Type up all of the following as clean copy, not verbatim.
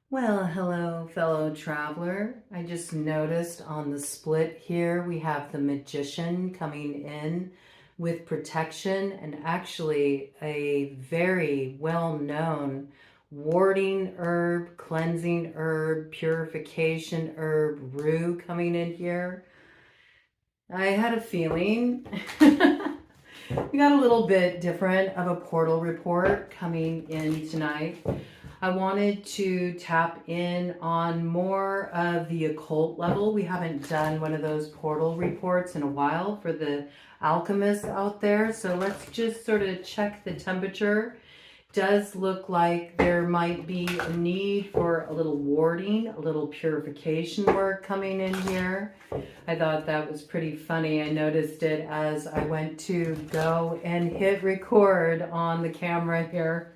Well, hello, fellow traveler. I just noticed on the split here, we have the magician coming in with protection and actually a very well-known warding herb, cleansing herb, purification herb, rue coming in here. I had a feeling we got a little bit different of a portal report coming in tonight. I wanted to tap in on more of the occult level. We haven't done one of those portal reports in a while for the alchemists out there. So let's just sort of check the temperature. Does look like there might be a need for a little warding, a little purification work coming in here. I thought that was pretty funny. I noticed it as I went to go and hit record on the camera here.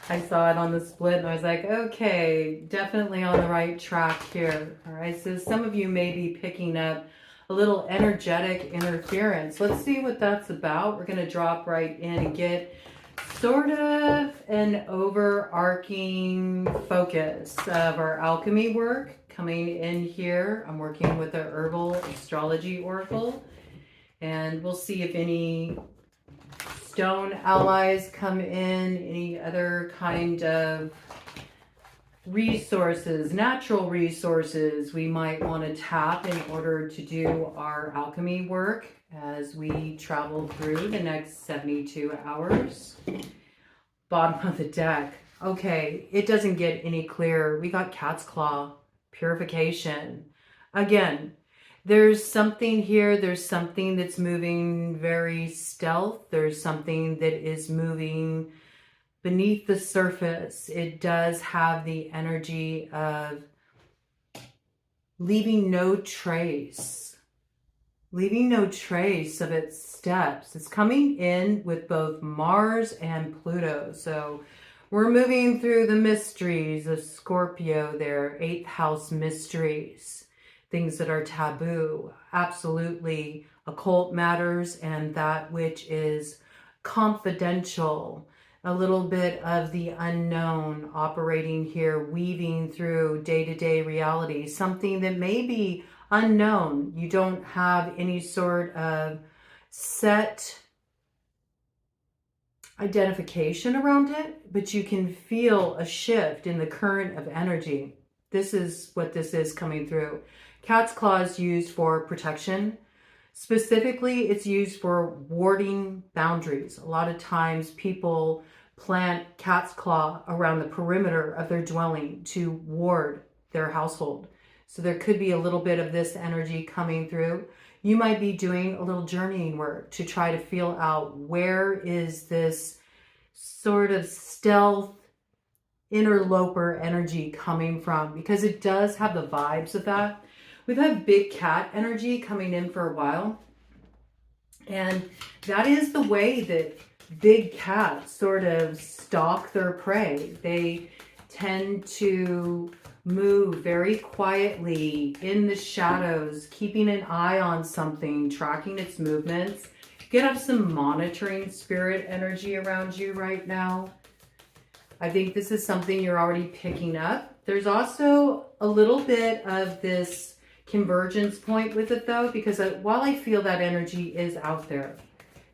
I saw it on the split and I was like, okay, definitely on the right track here. All right, so some of you may be picking up a little energetic interference. Let's see what that's about. We're going to drop right in and get sort of an overarching focus of our alchemy work coming in here. I'm working with the herbal astrology oracle, and we'll see if any stone allies come in, any other kind of resources, natural resources we might want to tap in order to do our alchemy work as we travel through the next 72 hours. Bottom of the deck. Okay, it doesn't get any clearer. We got cat's claw, purification. Again, there's something here. There's something that's moving very stealth. There's something that is moving beneath the surface. It does have the energy of leaving no trace of its steps. It's coming in with both Mars and Pluto. So we're moving through the mysteries of Scorpio there, 8th house mysteries, things that are taboo, absolutely occult matters, and that which is confidential, a little bit of the unknown operating here, weaving through day-to-day reality, something that may be unknown. You don't have any sort of set identification around it, but you can feel a shift in the current of energy. This is what this is coming through. Cat's claw is used for protection. Specifically, it's used for warding boundaries. A lot of times people plant cat's claw around the perimeter of their dwelling to ward their household. So there could be a little bit of this energy coming through. You might be doing a little journeying work to try to feel out where is this sort of stealth interloper energy coming from, because it does have the vibes of that. We've had big cat energy coming in for a while. And that is the way that big cats sort of stalk their prey. They tend to move very quietly in the shadows, keeping an eye on something, tracking its movements. You could have some monitoring spirit energy around you right now. I think this is something you're already picking up. There's also a little bit of this convergence point with it though, because while I feel that energy is out there,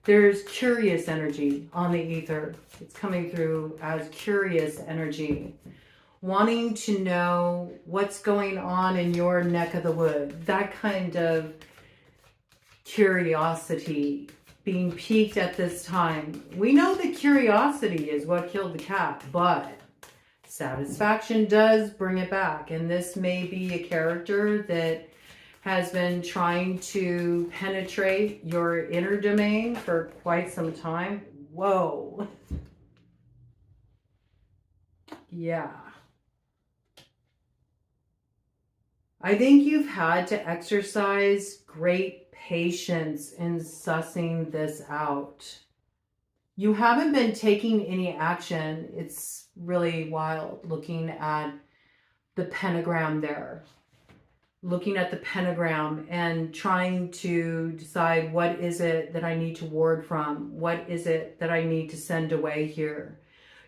there's curious energy on the ether. It's coming through as curious energy, wanting to know what's going on in your neck of the wood. That kind of curiosity being piqued at this time. We know that curiosity is what killed the cat, but satisfaction does bring it back. And this may be a character that has been trying to penetrate your inner domain for quite some time. Whoa. Yeah. I think you've had to exercise great patience in sussing this out. You haven't been taking any action. It's really wild looking at the pentagram there. Looking at the pentagram and trying to decide what is it that I need to ward from? What is it that I need to send away here?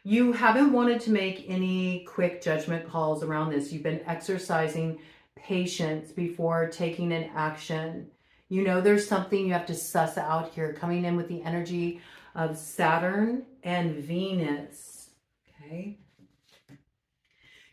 You haven't wanted to make any quick judgment calls around this. You've been exercising patience before taking an action. You know there's something you have to suss out here, coming in with the energy of Saturn and Venus. Okay.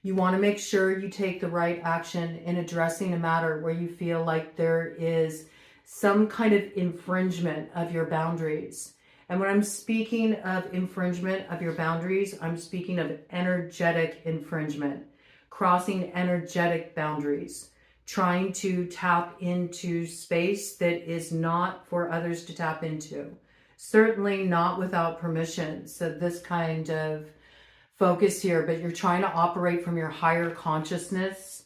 You want to make sure you take the right action in addressing a matter where you feel like there is some kind of infringement of your boundaries. And when I'm speaking of infringement of your boundaries, I'm speaking of energetic infringement, crossing energetic boundaries, trying to tap into space that is not for others to tap into. Certainly not without permission. So this kind of focus here, but you're trying to operate from your higher consciousness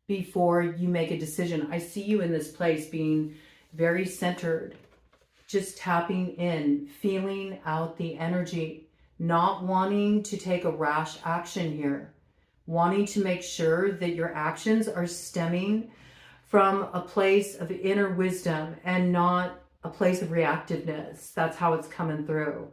before you make a decision. I see you in this place being very centered, just tapping in, feeling out the energy, not wanting to take a rash action here, wanting to make sure that your actions are stemming from a place of inner wisdom and not a place of reactiveness. That's how it's coming through.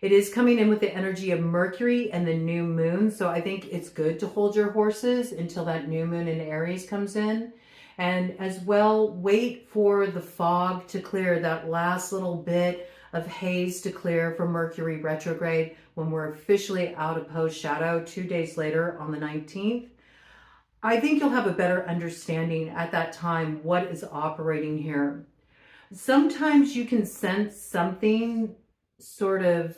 It is coming in with the energy of Mercury and the new moon. So I think it's good to hold your horses until that new moon in Aries comes in. And as well, wait for the fog to clear, that last little bit of haze to clear for Mercury retrograde when we're officially out of post shadow 2 days later on the 19th. I think you'll have a better understanding at that time what is operating here. Sometimes you can sense something sort of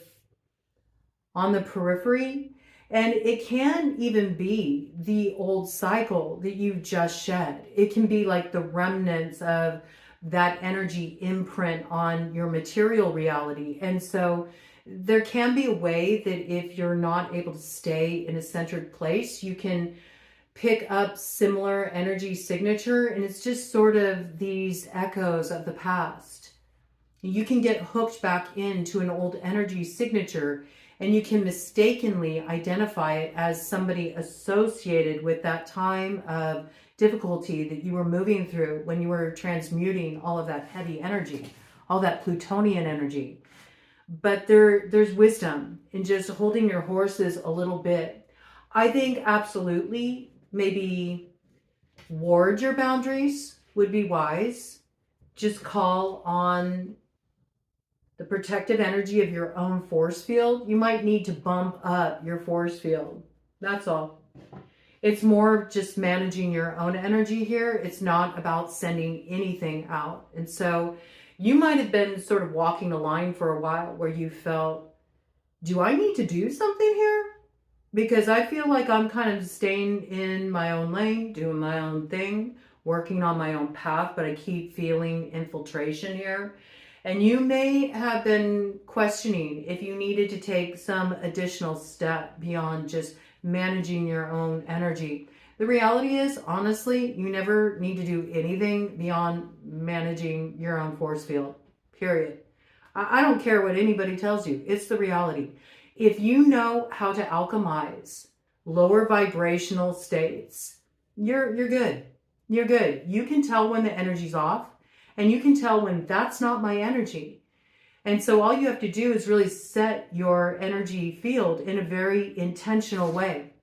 on the periphery, and it can even be the old cycle that you've just shed. It can be like the remnants of that energy imprint on your material reality. And so there can be a way that if you're not able to stay in a centered place, you can pick up similar energy signature, and it's just sort of these echoes of the past. You can get hooked back into an old energy signature, and you can mistakenly identify it as somebody associated with that time of difficulty that you were moving through when you were transmuting all of that heavy energy, all that Plutonian energy. But there's wisdom in just holding your horses a little bit. I think absolutely maybe ward your boundaries would be wise. Just call on the protective energy of your own force field. You might need to bump up your force field. That's all. It's more just managing your own energy here. It's not about sending anything out. And so you might have been sort of walking a line for a while where you felt, do I need to do something here? Because I feel like I'm kind of staying in my own lane, doing my own thing, working on my own path, but I keep feeling infiltration here. And you may have been questioning if you needed to take some additional step beyond just managing your own energy. The reality is, honestly, you never need to do anything beyond managing your own force field, period. I don't care what anybody tells you. It's the reality. If you know how to alchemize lower vibrational states, you're good. You're good. You can tell when the energy's off, and you can tell when that's not my energy. And so all you have to do is really set your energy field in a very intentional way.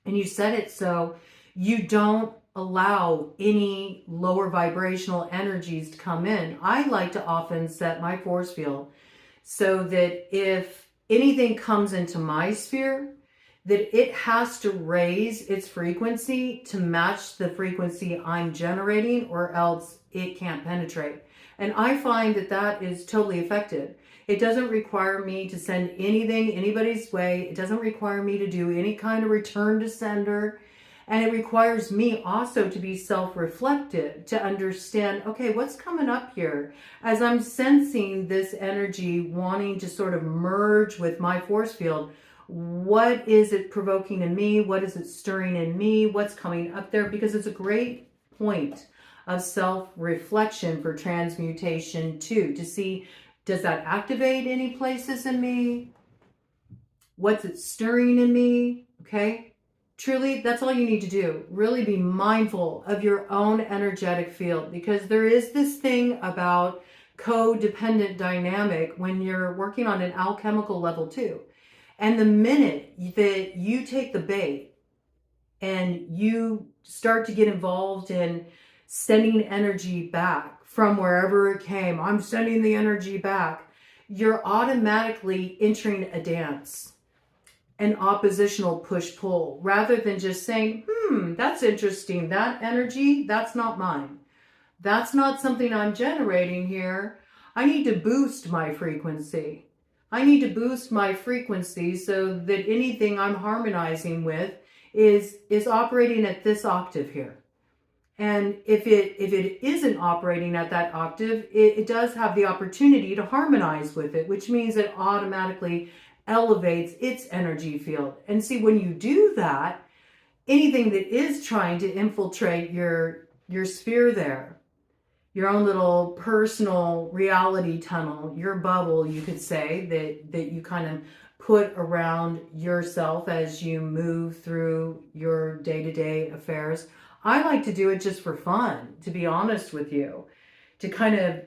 And you set it so you don't allow any lower vibrational energies to come in. I like to often set my force field so that if anything comes into my sphere, that it has to raise its frequency to match the frequency I'm generating, or else it can't penetrate. And I find that that is totally effective. It doesn't require me to send anything anybody's way. It doesn't require me to do any kind of return to sender. And it requires me also to be self-reflective, to understand, okay, what's coming up here? As I'm sensing this energy wanting to sort of merge with my force field, what is it provoking in me? What is it stirring in me? What's coming up there? Because it's a great point of self-reflection for transmutation too, to see, does that activate any places in me? What's it stirring in me? Okay. Truly, that's all you need to do. Really be mindful of your own energetic field, because there is this thing about codependent dynamic when you're working on an alchemical level too. And the minute that you take the bait and you start to get involved in sending energy back from wherever it came, I'm sending the energy back, you're automatically entering a dance, an oppositional push-pull, rather than just saying, that's interesting. That energy, that's not mine. That's not something I'm generating here. I need to boost my frequency. I need to boost my frequency so that anything I'm harmonizing with is operating at this octave here. And if it isn't operating at that octave, it does have the opportunity to harmonize with it, which means it automatically elevates its energy field. And see, when you do that, anything that is trying to infiltrate your sphere there, your own little personal reality tunnel, your bubble, you could say, that you kind of put around yourself as you move through your day-to-day affairs. I like to do it just for fun, to be honest with you, to kind of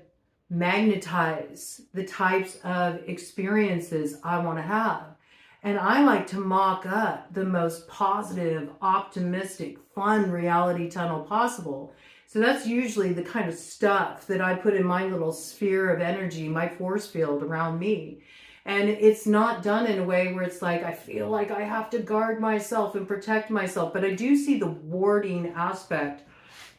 magnetize the types of experiences I want to have. And I like to mock up the most positive, optimistic, fun reality tunnel possible. So that's usually the kind of stuff that I put in my little sphere of energy, my force field around me. And it's not done in a way where it's like, I feel like I have to guard myself and protect myself. But I do see the warding aspect,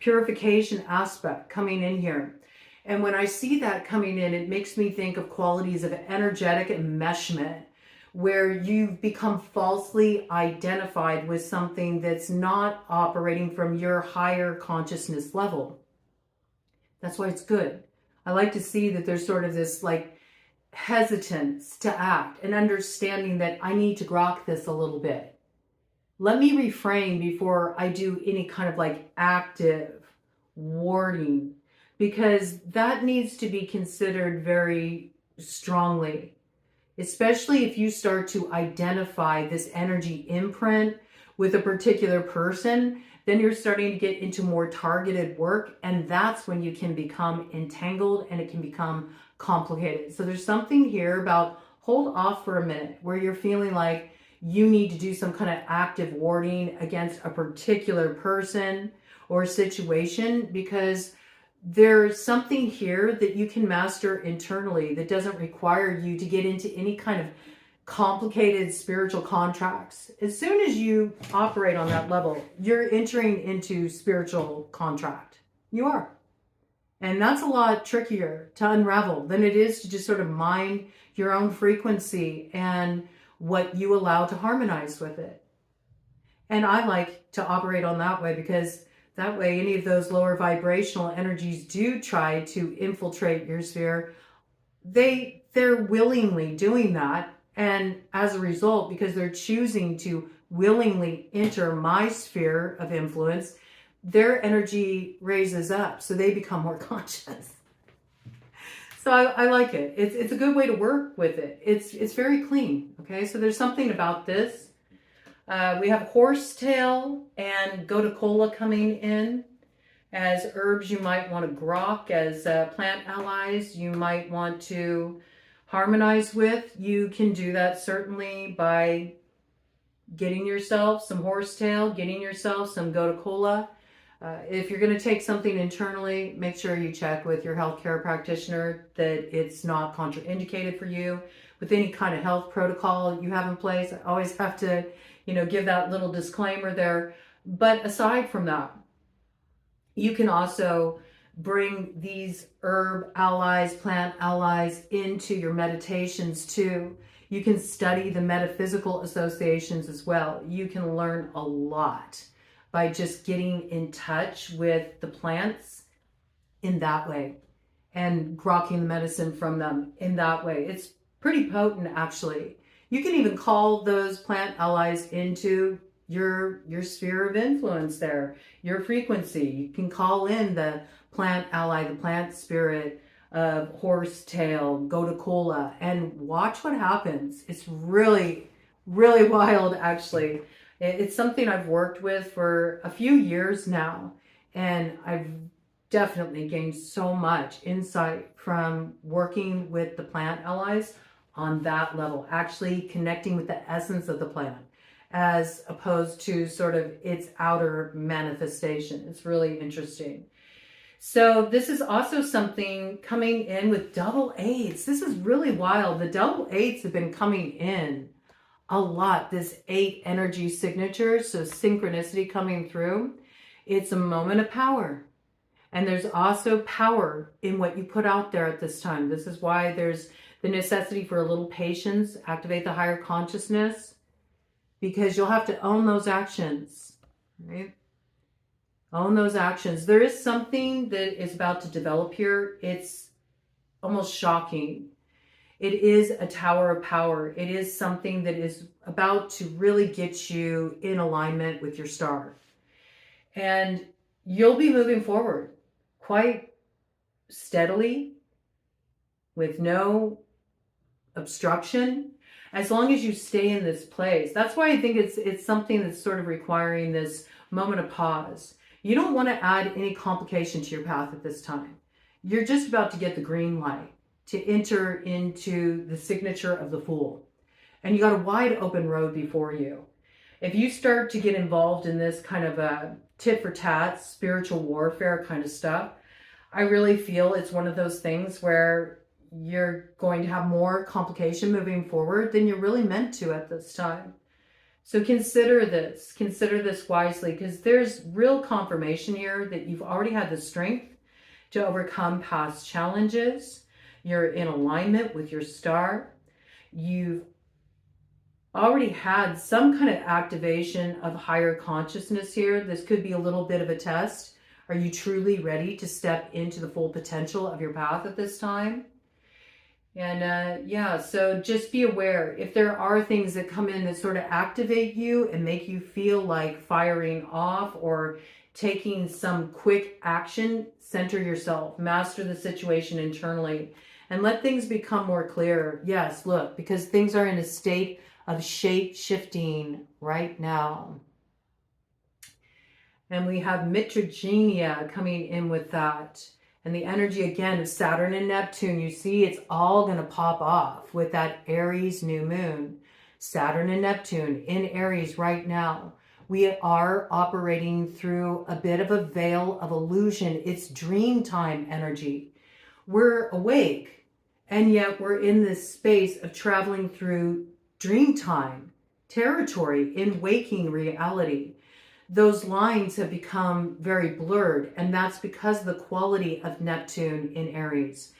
purification aspect coming in here. And when I see that coming in, it makes me think of qualities of energetic enmeshment, where you've become falsely identified with something that's not operating from your higher consciousness level. That's why it's good. I like to see that there's sort of this like hesitance to act and understanding that I need to grok this a little bit. Let me refrain before I do any kind of like active warding, because that needs to be considered very strongly, especially if you start to identify this energy imprint with a particular person. Then you're starting to get into more targeted work, and that's when you can become entangled and it can become complicated. So there's something here about hold off for a minute where you're feeling like you need to do some kind of active warding against a particular person or situation, because there's something here that you can master internally that doesn't require you to get into any kind of complicated spiritual contracts. As soon as you operate on that level, you're entering into spiritual contract. You are. And that's a lot trickier to unravel than it is to just sort of mind your own frequency and what you allow to harmonize with it. And I like to operate on that way, because that way any of those lower vibrational energies do try to infiltrate your sphere. They're willingly doing that. And as a result, because they're choosing to willingly enter my sphere of influence, their energy raises up, so they become more conscious. So I like it. It's a good way to work with it. It's very clean. Okay, so there's something about this. We have horsetail and gotu kola coming in as herbs you might want to grok, as plant allies you might want to harmonize with. You can do that certainly by getting yourself some horsetail, getting yourself some gotu kola. If you're going to take something internally, make sure you check with your healthcare practitioner that it's not contraindicated for you. With any kind of health protocol you have in place, I always have to, give that little disclaimer there. But aside from that, you can also bring these herb allies, plant allies into your meditations too. You can study the metaphysical associations as well. You can learn a lot by just getting in touch with the plants in that way and grokking the medicine from them in that way. It's pretty potent, actually. You can even call those plant allies into your sphere of influence there, your frequency. You can call in the plant ally, the plant spirit of horsetail, gotu kola, and watch what happens. It's really, really wild, actually. It's something I've worked with for a few years now, and I've definitely gained so much insight from working with the plant allies on that level, actually connecting with the essence of the plant as opposed to sort of its outer manifestation. It's really interesting. So this is also something coming in with double eights. This is really wild. The double eights have been coming in a lot. This 8 energy signature, so synchronicity coming through. It's a moment of power. And there's also power in what you put out there at this time. This is why there's the necessity for a little patience, activate the higher consciousness, because you'll have to own those actions, right? Own those actions. There is something that is about to develop here. It's almost shocking. It is a tower of power. It is something that is about to really get you in alignment with your star. And you'll be moving forward quite steadily with no obstruction, as long as you stay in this place. That's why I think it's something that's sort of requiring this moment of pause. You don't want to add any complication to your path at this time. You're just about to get the green light to enter into the signature of the Fool. And you got a wide open road before you. If you start to get involved in this kind of a tit for tat, spiritual warfare kind of stuff, I really feel it's one of those things where you're going to have more complication moving forward than you're really meant to at this time. So consider this wisely, because there's real confirmation here that you've already had the strength to overcome past challenges. You're in alignment with your star. You've already had some kind of activation of higher consciousness here. This could be a little bit of a test. Are you truly ready to step into the full potential of your path at this time? And yeah, so just be aware if there are things that come in that sort of activate you and make you feel like firing off or taking some quick action, center yourself, master the situation internally, and let things become more clear. Yes, look, because things are in a state of shape shifting right now. And we have Mitragenia coming in with that. And the energy again of Saturn and Neptune, you see it's all going to pop off with that Aries new moon. Saturn and Neptune in Aries right now. We are operating through a bit of a veil of illusion. It's dream time energy. We're awake, and yet we're in this space of traveling through dream time territory in waking reality. Those lines have become very blurred, and that's because of the quality of Neptune in Aries.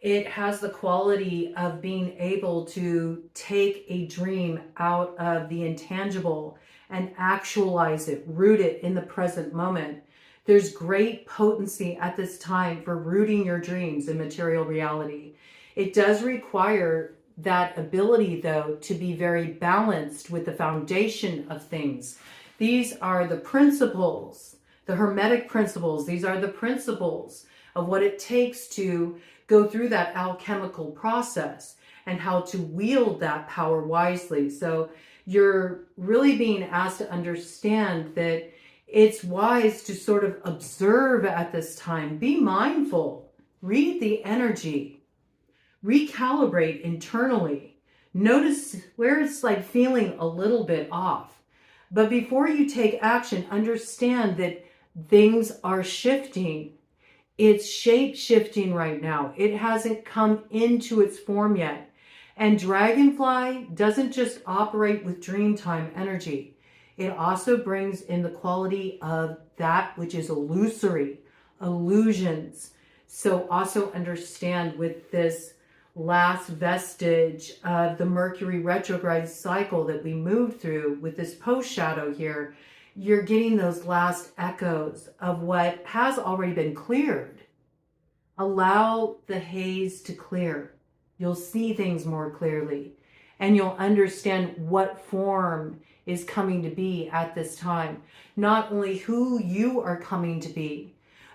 It has the quality of being able to take a dream out of the intangible and actualize it, root it in the present moment. There's great potency at this time for rooting your dreams in material reality. It does require that ability, though, to be very balanced with the foundation of things. These are the principles, the Hermetic principles. These are the principles of what it takes to go through that alchemical process and how to wield that power wisely. So you're really being asked to understand that it's wise to sort of observe at this time. Be mindful. Read the energy. Recalibrate internally. Notice where it's like feeling a little bit off. But before you take action, understand that things are shifting. It's shape shifting right now. It hasn't come into its form yet. And Dragonfly doesn't just operate with dreamtime energy. It also brings in the quality of that which is illusory, illusions. So also understand with this last vestige of the Mercury retrograde cycle that we moved through with this post shadow here, you're getting those last echoes of what has already been cleared. Allow the haze to clear. You'll see things more clearly, and you'll understand what form is coming to be at this time. Not only who you are coming to be,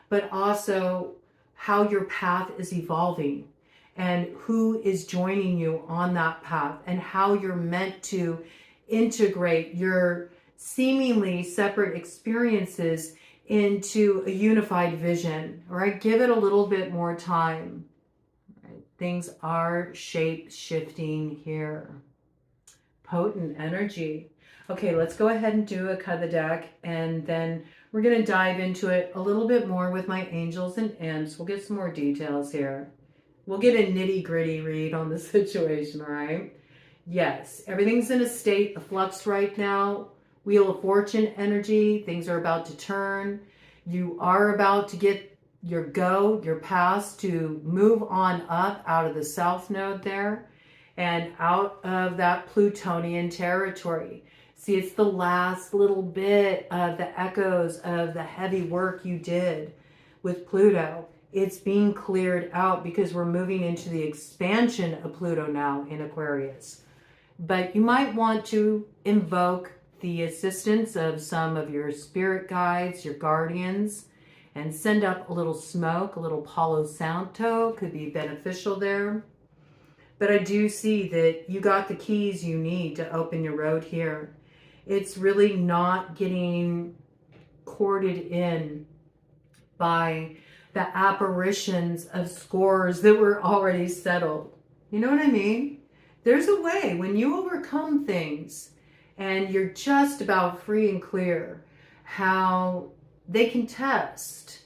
but also how your path is evolving and who is joining you on that path and how you're meant to integrate your seemingly separate experiences into a unified vision. All right, give it a little bit more time. Right? Things are shape shifting here. Potent energy. Okay, let's go ahead and do a cut of the deck, and then we're going to dive into it a little bit more with my angels and imps. We'll get some more details here. We'll get a nitty-gritty read on the situation, all right? Yes, everything's in a state of flux right now. Wheel of Fortune energy. Things are about to turn. You are about to get your pass to move on up out of the south node there and out of that Plutonian territory. See, it's the last little bit of the echoes of the heavy work you did with Pluto. It's being cleared out because we're moving into the expansion of Pluto now in Aquarius. But you might want to invoke the assistance of some of your spirit guides, your guardians, and send up a little smoke, a little Palo Santo could be beneficial there. But I do see that you got the keys you need to open your road here. It's really not getting corded in by the apparitions of scores that were already settled. You know what I mean? There's a way when you overcome things and you're just about free and clear, how they can test,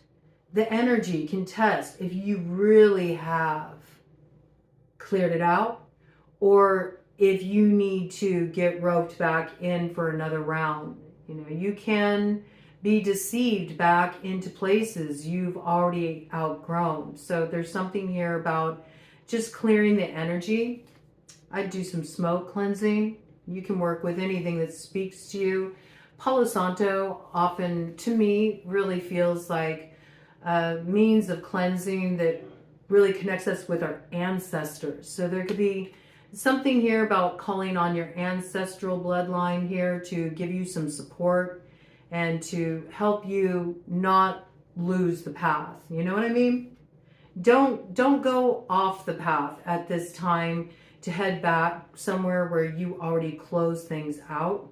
the energy can test if you really have cleared it out, or if you need to get roped back in for another round. You know, you can be deceived back into places you've already outgrown. So there's something here about just clearing the energy. I'd do some smoke cleansing. You can work with anything that speaks to you. Palo Santo often, to me, really feels like a means of cleansing that really connects us with our ancestors. So there could be something here about calling on your ancestral bloodline here to give you some support and to help you not lose the path. You know what I mean? Don't go off the path at this time to head back somewhere where you already closed things out,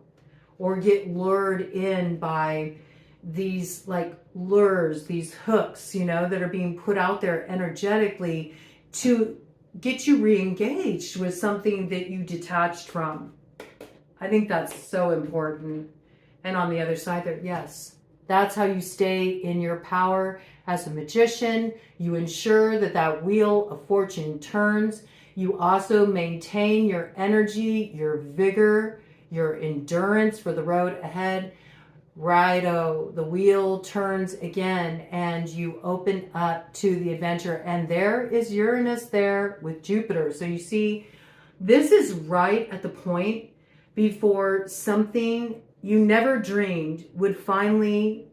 or get lured in by these like lures, these hooks, you know, that are being put out there energetically to get you re-engaged with something that you detached from. I think that's so important. And on the other side there, yes, that's how you stay in your power as a magician. You ensure that that wheel of fortune turns. You also maintain your energy, your vigor, your endurance for the road ahead. Righto, the wheel turns again and you open up to the adventure. And there is Uranus there with Jupiter. So you see, this is right at the point before something you never dreamed would finally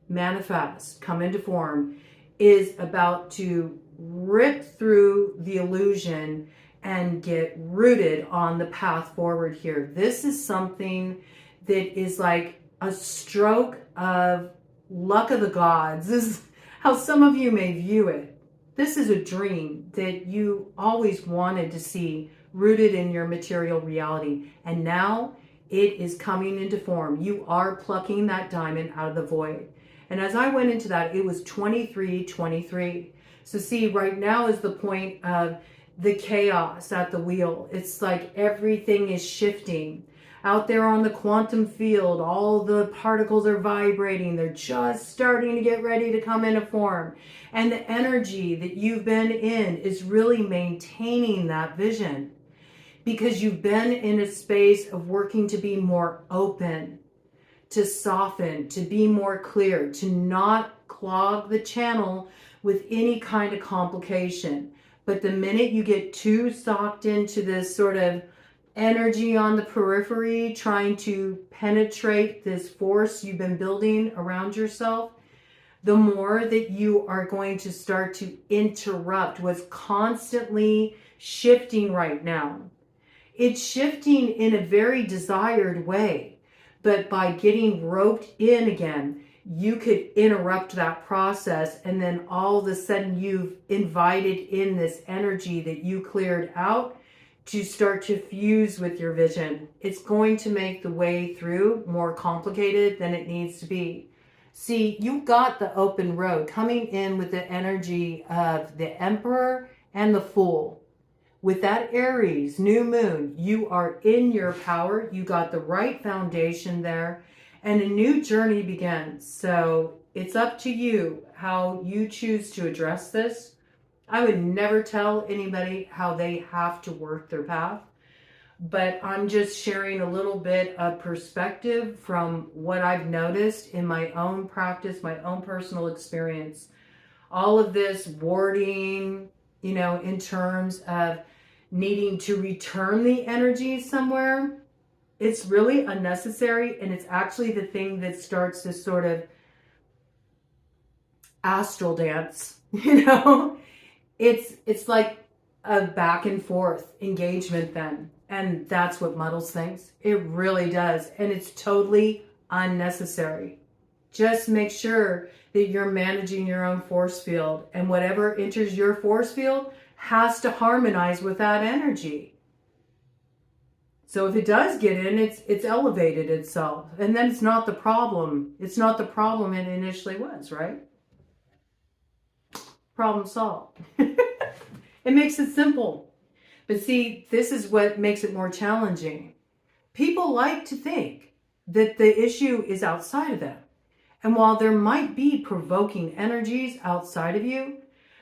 manifest, come into form, is about to rip through the illusion and get rooted on the path forward here. This is something that is like a stroke of luck of the gods. This is how some of you may view it. This is a dream that you always wanted to see rooted in your material reality. And now it is coming into form. You are plucking that diamond out of the void. And as I went into that, it was 2323. So see, right now is the point of the chaos at the wheel. It's like everything is shifting. Out there on the quantum field, all the particles are vibrating. They're just starting to get ready to come into form. And the energy that you've been in is really maintaining that vision, because you've been in a space of working to be more open, to soften, to be more clear, to not clog the channel with any kind of complication. But the minute you get too socked into this sort of energy on the periphery, trying to penetrate this force you've been building around yourself, the more that you are going to start to interrupt what's constantly shifting right now. It's shifting in a very desired way, but by getting roped in again, you could interrupt that process, and then all of a sudden you've invited in this energy that you cleared out to start to fuse with your vision. It's going to make the way through more complicated than it needs to be. See, you got the open road coming in with the energy of the Emperor and the Fool. With that Aries new moon, you are in your power. You got the right foundation there, and a new journey begins. So it's up to you how you choose to address this. I would never tell anybody how they have to work their path, but I'm just sharing a little bit of perspective from what I've noticed in my own practice, my own personal experience. All of this warding, you know, in terms of needing to return the energy somewhere, it's really unnecessary, and it's actually the thing that starts this sort of astral dance, you know? It's like a back and forth engagement then, and that's what muddles things. It really does, and it's totally unnecessary. Just make sure that you're managing your own force field, and whatever enters your force field has to harmonize with that energy. So if it does get in, it's elevated itself, and then it's not the problem. It's not the problem it initially was, right? Problem solved. It makes it simple. But see, this is what makes it more challenging. People like to think that the issue is outside of them. And while there might be provoking energies outside of you,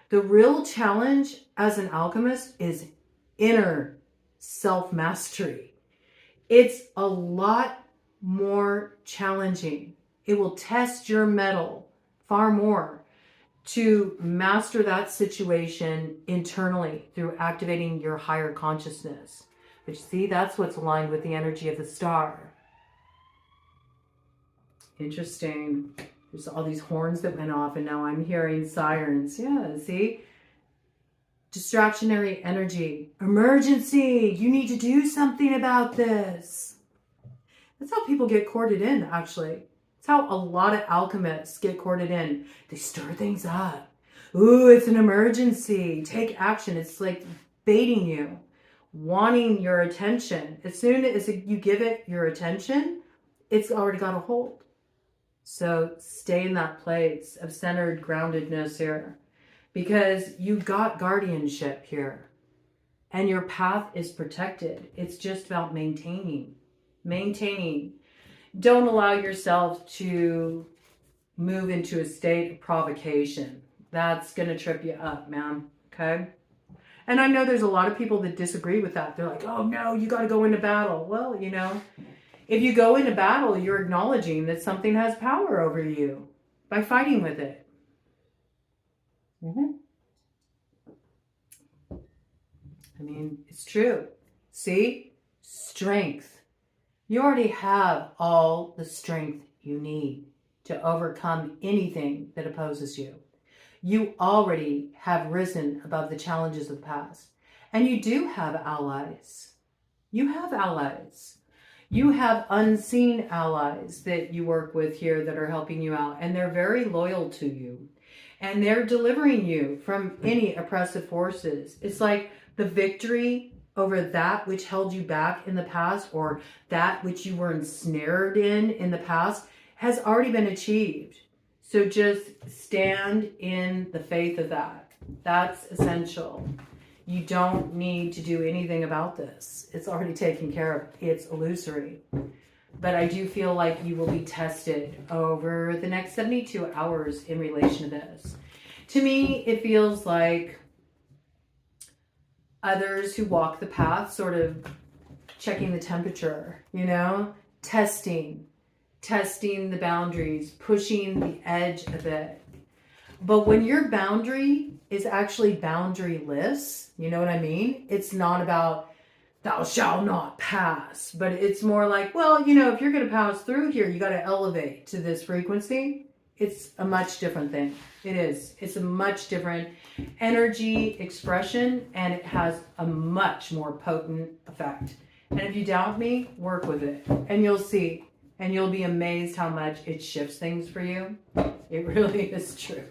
the real challenge as an alchemist is inner self-mastery. It's a lot more challenging. It will test your mettle far more to master that situation internally through activating your higher consciousness. But you see, that's what's aligned with the energy of the star. Interesting. There's all these horns that went off, and now I'm hearing sirens. Yeah, see? Distractionary energy. Emergency! You need to do something about this. That's how people get courted in, actually. It's how a lot of alchemists get courted in. They stir things up. Ooh, it's an emergency. Take action. It's like baiting you, wanting your attention. As soon as you give it your attention, it's already got a hold. So stay in that place of centered groundedness here, because you got guardianship here and your path is protected. It's just about maintaining. Don't allow yourself to move into a state of provocation. That's going to trip you up, man. Okay? And I know there's a lot of people that disagree with that. They're like, oh no, you got to go into battle. Well, you know, if you go into battle, you're acknowledging that something has power over you by fighting with it. I mean, it's true. See? Strength. You already have all the strength you need to overcome anything that opposes you. You already have risen above the challenges of the past. And you do have allies. You have allies. You have unseen allies that you work with here that are helping you out. And they're very loyal to you. And they're delivering you from any oppressive forces. It's like the victory over that which held you back in the past, or that which you were ensnared in the past, has already been achieved. So just stand in the faith of that. That's essential. You don't need to do anything about this. It's already taken care of. It's illusory. But I do feel like you will be tested over the next 72 hours in relation to this. To me, it feels like others who walk the path sort of checking the temperature, you know, testing the boundaries, pushing the edge a bit. But when your boundary is actually boundaryless, you know what I mean? It's not about thou shalt not pass, but it's more like, well, you know, if you're going to pass through here, you got to elevate to this frequency. It's a much different thing. It is. It's a much different energy expression, and it has a much more potent effect. And if you doubt me, work with it and you'll see, and you'll be amazed how much it shifts things for you. It really is true.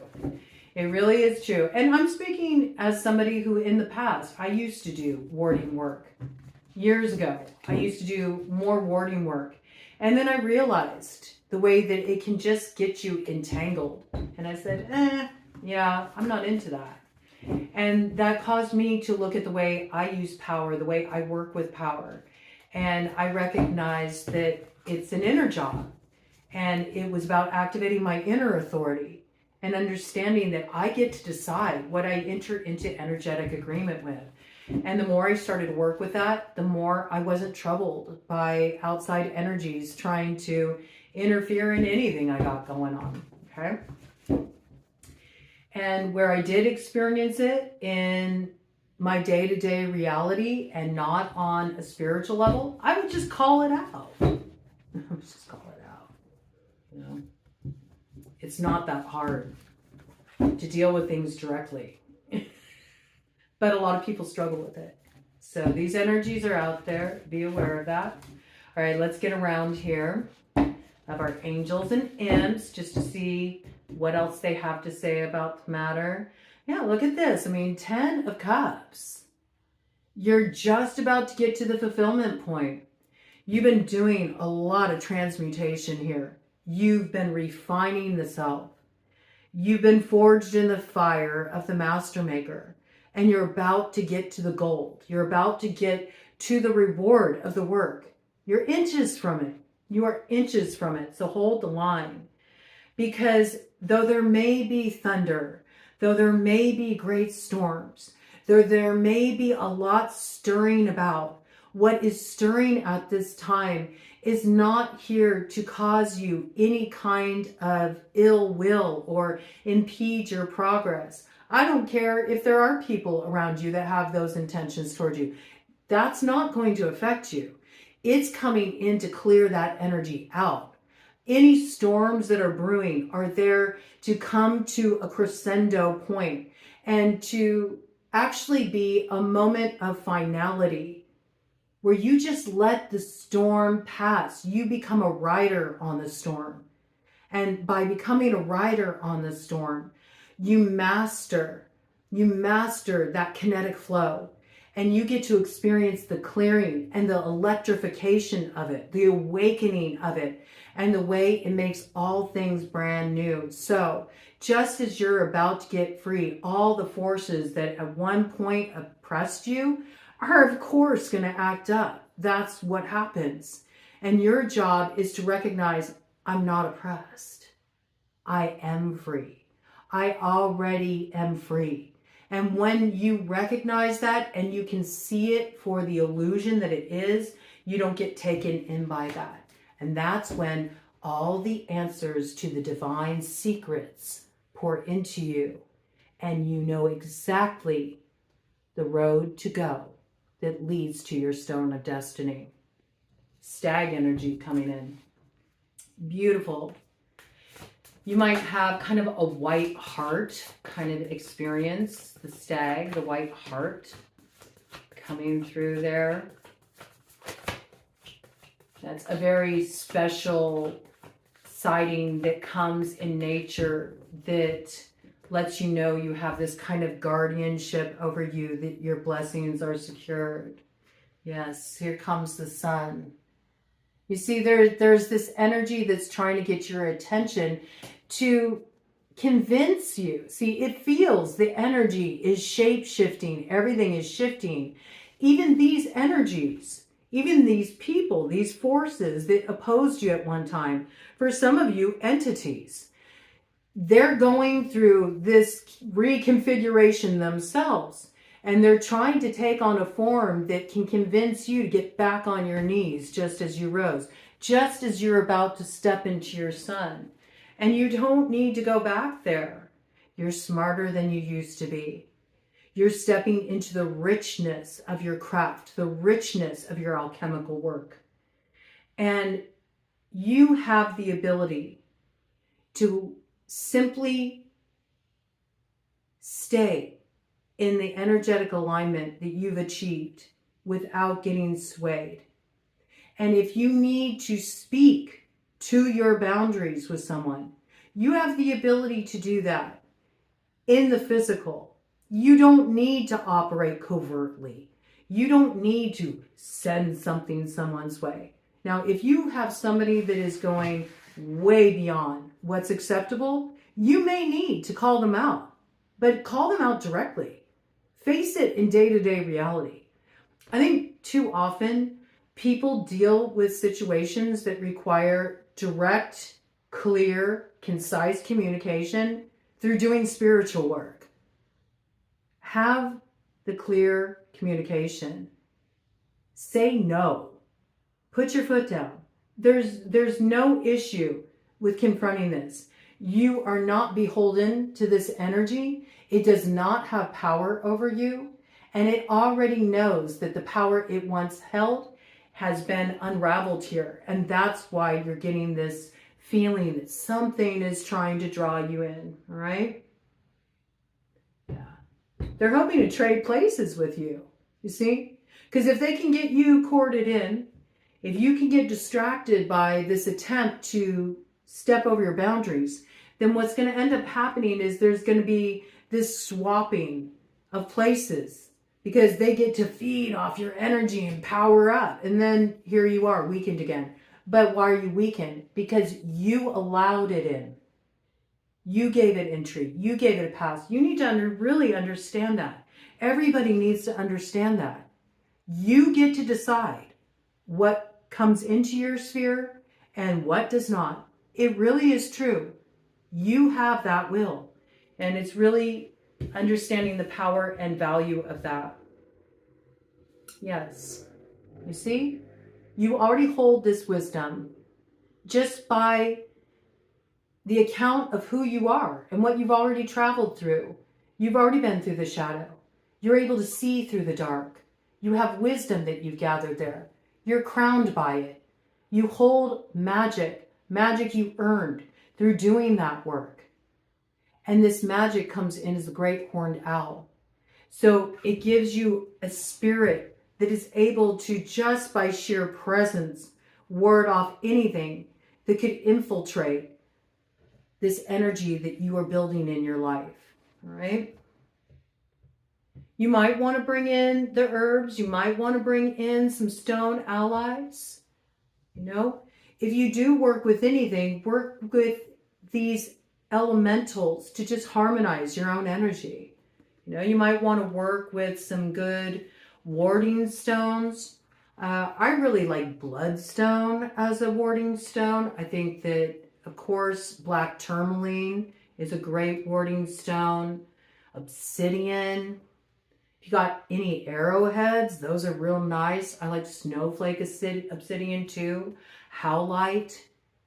It really is true. And I'm speaking as somebody who in the past, I used to do warding work. Years ago, I used to do more warding work. And then I realized the way that it can just get you entangled. And I said, yeah, I'm not into that. And that caused me to look at the way I use power, the way I work with power. And I recognized that it's an inner job. And it was about activating my inner authority and understanding that I get to decide what I enter into energetic agreement with. And the more I started to work with that, the more I wasn't troubled by outside energies trying to interfere in anything I got going on. Okay. And where I did experience it in my day-to-day reality and not on a spiritual level, I would just call it out. I would just call it out. You know, it's not that hard to deal with things directly. But a lot of people struggle with it. So these energies are out there. Be aware of that. All right, let's get around here of our angels and imps just to see what else they have to say about the matter. Yeah, look at this. I mean, 10 of Cups. You're just about to get to the fulfillment point. You've been doing a lot of transmutation here. You've been refining the self. You've been forged in the fire of the Master Maker. And you're about to get to the gold. You're about to get to the reward of the work. You're inches from it. You are inches from it. So hold the line. Because though there may be thunder, though there may be great storms, though there may be a lot stirring about, what is stirring at this time is not here to cause you any kind of ill will or impede your progress. I don't care if there are people around you that have those intentions toward you. That's not going to affect you. It's coming in to clear that energy out. Any storms that are brewing are there to come to a crescendo point and to actually be a moment of finality where you just let the storm pass. You become a rider on the storm. And by becoming a rider on the storm, you master that kinetic flow, and you get to experience the clearing and the electrification of it, the awakening of it, and the way it makes all things brand new. So just as you're about to get free, all the forces that at one point oppressed you are of course going to act up. That's what happens. And your job is to recognize, I'm not oppressed. I am free. I already am free. And when you recognize that and you can see it for the illusion that it is, you don't get taken in by that. And that's when all the answers to the divine secrets pour into you. And you know exactly the road to go that leads to your stone of destiny. Stag energy coming in. Beautiful. You might have kind of a white heart kind of experience. The stag, the white heart coming through there. That's a very special sighting that comes in nature that lets you know you have this kind of guardianship over you, that your blessings are secured. Yes, here comes the sun. You see, there's this energy that's trying to get your attention to convince you. See, it feels the energy is shape-shifting. Everything is shifting. Even these energies, even these people, these forces that opposed you at one time, for some of you, entities, they're going through this reconfiguration themselves. And they're trying to take on a form that can convince you to get back on your knees just as you rose, just as you're about to step into your sun. And you don't need to go back there. You're smarter than you used to be. You're stepping into the richness of your craft, the richness of your alchemical work. And you have the ability to simply stay in the energetic alignment that you've achieved without getting swayed. And if you need to speak to your boundaries with someone, you have the ability to do that in the physical. You don't need to operate covertly. You don't need to send something someone's way. Now, if you have somebody that is going way beyond what's acceptable, you may need to call them out, but call them out directly. face it in day-to-day reality. I think too often people deal with situations that require direct, clear, concise communication through doing spiritual work. Have the clear communication. Say no. Put your foot down. There's no issue with confronting this. You are not beholden to this energy. It does not have power over you. And it already knows that the power it once held has been unraveled here. And that's why you're getting this feeling that something is trying to draw you in. All right? Yeah. They're hoping to trade places with you. You see? Because if they can get you corded in, if you can get distracted by this attempt to step over your boundaries, then what's going to end up happening is there's going to be this swapping of places because they get to feed off your energy and power up. And then here you are, weakened again. But why are you weakened? Because you allowed it in. You gave it entry. You gave it a pass. You need to really understand that. Everybody needs to understand that. You get to decide what comes into your sphere and what does not. It really is true. You have that will. And it's really understanding the power and value of that. Yes. You see? You already hold this wisdom just by the account of who you are and what you've already traveled through. You've already been through the shadow. You're able to see through the dark. You have wisdom that you've gathered there. You're crowned by it. You hold magic, magic you earned through doing that work. And this magic comes in as the great horned owl. So it gives you a spirit that is able to, just by sheer presence, ward off anything that could infiltrate this energy that you are building in your life. All right? You might want to bring in the herbs. You might want to bring in some stone allies. You know, if you do work with anything, work with these elementals to just harmonize your own energy. You know, you might want to work with some good warding stones. I really like bloodstone as a warding stone. I think that, of course, black tourmaline is a great warding stone. Obsidian. If you got any arrowheads, those are real nice. I like snowflake obsidian too. Howlite,